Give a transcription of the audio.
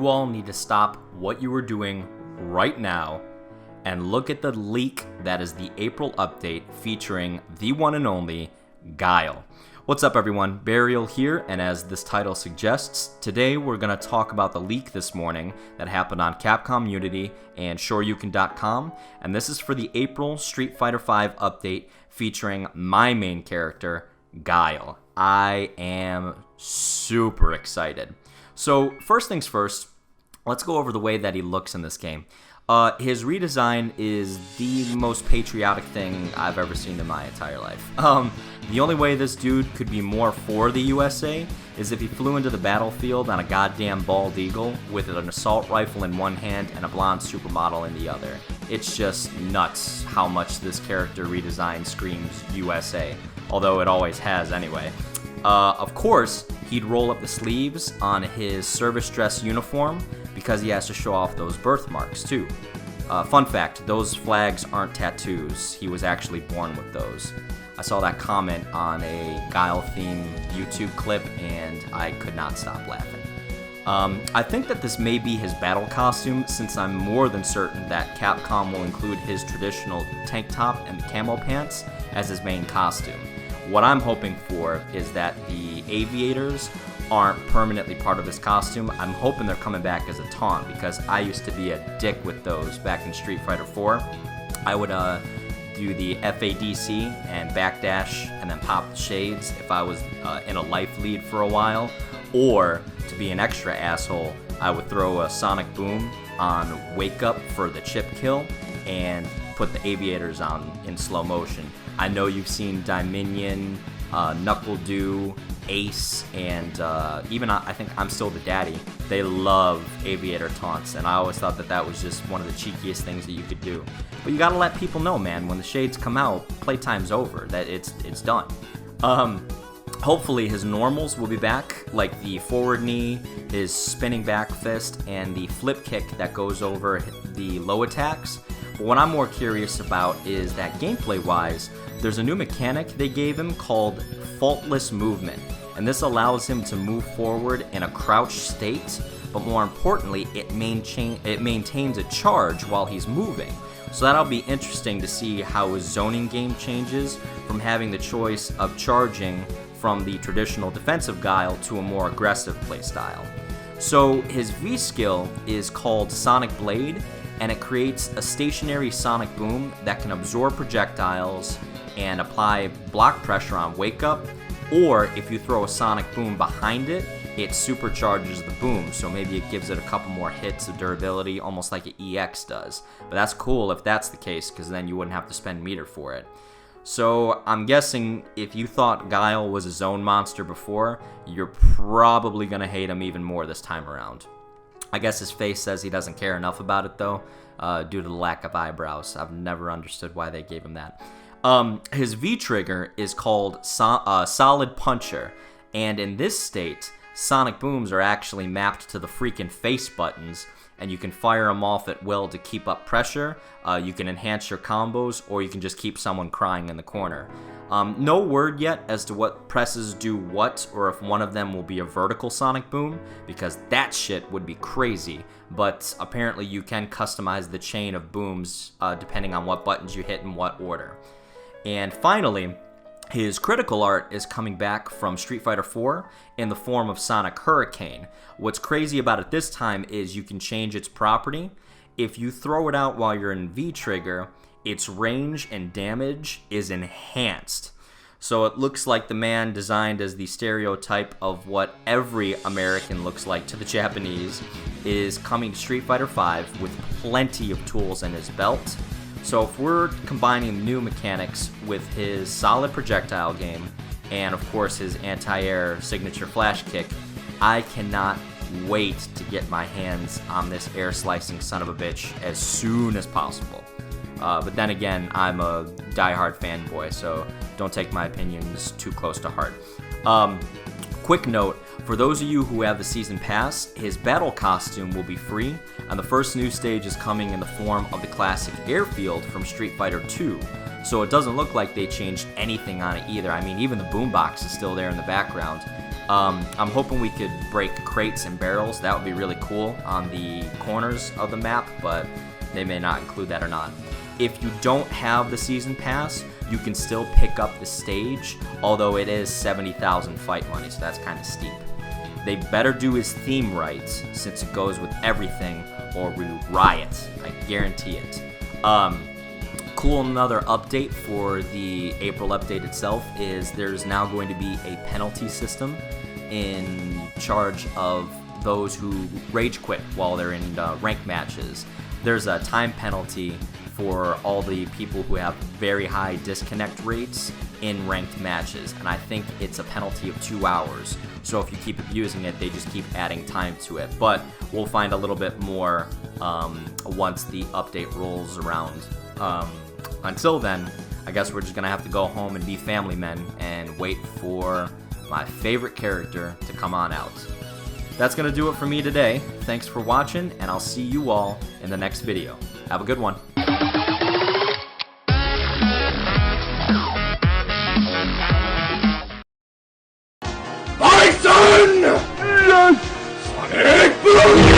you all need to stop what you are doing right now and look at the leak that is the April update featuring the one and only Guile. What's up everyone, Berial here, and as this title suggests, today we're going to talk about the leak this morning that happened on Capcom Unity and shoryuken.com, and this is for the April Street Fighter V update featuring my main character, Guile. I am super excited. So first things first, let's go over the way that he looks in this game. His redesign is the most patriotic thing I've ever seen in my entire life. The only way this dude could be more for the USA is if he flew into the battlefield on a goddamn bald eagle with an assault rifle in one hand and a blonde supermodel in the other. It's just nuts how much this character redesign screams USA, although it always has anyway. Of course, he'd roll up the sleeves on his service dress uniform because he has to show off those birthmarks too. Fun fact, those flags aren't tattoos. He was actually born with those. I saw that comment on a Guile-themed YouTube clip and I could not stop laughing. I think that this may be his battle costume, since I'm more than certain that Capcom will include his traditional tank top and camo pants as his main costume. What I'm hoping for is that the aviators aren't permanently part of his costume. I'm hoping they're coming back as a taunt, because I used to be a dick with those back in Street Fighter 4. I would do the FADC and backdash and then pop the shades if I was in a life lead for a while. Or, to be an extra asshole, I would throw a sonic boom on wake up for the chip kill and put the aviators on in slow motion. I know you've seen Dominion, Knuckle Dew, Ace, and even I think I'm Still the Daddy. They love aviator taunts, and I always thought that that was just one of the cheekiest things that you could do. But you gotta let people know, man, when the shades come out, playtime's over, that it's done. Hopefully his normals will be back, like the forward knee, his spinning back fist, and the flip kick that goes over the low attacks. But what I'm more curious about is that gameplay-wise, there's a new mechanic they gave him called faultless movement, and this allows him to move forward in a crouched state, but more importantly, it maintains a charge while he's moving. So that'll be interesting to see how his zoning game changes from having the choice of charging from the traditional defensive Guile to a more aggressive playstyle. So his V skill is called Sonic Blade, and it creates a stationary sonic boom that can absorb projectiles and apply block pressure on wake up, or if you throw a sonic boom behind it, it supercharges the boom, so maybe it gives it a couple more hits of durability, almost like an EX does. But that's cool if that's the case, because then you wouldn't have to spend meter for it. So I'm guessing if you thought Guile was a zone monster before, you're probably going to hate him even more this time around. I guess his face says he doesn't care enough about it though, due to the lack of eyebrows. I've never understood why they gave him that. His V-trigger is called Solid Puncher, and in this state, sonic booms are actually mapped to the freaking face buttons, and you can fire them off at will to keep up pressure. You can enhance your combos, or you can just keep someone crying in the corner. No word yet as to what presses do what, or if one of them will be a vertical sonic boom, because that shit would be crazy. But apparently you can customize the chain of booms depending on what buttons you hit in what order. And finally, his critical art is coming back from Street Fighter 4 in the form of Sonic Hurricane. What's crazy about it this time is you can change its property. If you throw it out while you're in V-trigger, its range and damage is enhanced. So it looks like the man designed as the stereotype of what every American looks like to the Japanese is coming to Street Fighter V with plenty of tools in his belt. So if we're combining new mechanics with his solid projectile game, and of course his anti-air signature flash kick, I cannot wait to get my hands on this air slicing son of a bitch as soon as possible. But then again, I'm a diehard fanboy, so don't take my opinions too close to heart. Quick note, for those of you who have the season pass, his battle costume will be free, and the first new stage is coming in the form of the classic airfield from Street Fighter 2. So it doesn't look like they changed anything on it either. I mean, even the boombox is still there in the background. I'm hoping we could break crates and barrels. That would be really cool on the corners of the map, but they may not include that or not. If you don't have the season pass, you can still pick up the stage, although it is 70,000 fight money, so that's kind of steep. They better do his theme right, since it goes with everything, or we riot. I guarantee it. Cool, another update for the April update itself is there's now going to be a penalty system in charge of those who rage quit while they're in ranked matches. There's a time penalty for all the people who have very high disconnect rates in ranked matches, and I think it's a penalty of 2 hours. So if you keep abusing it, they just keep adding time to it. But we'll find a little bit more once the update rolls around. Until then, I guess we're just gonna have to go home and be family men and wait for my favorite character to come on out. That's gonna do it for me today. Thanks for watching, and I'll see you all in the next video. Have a good one. Bison! Yes! Sonic Boom!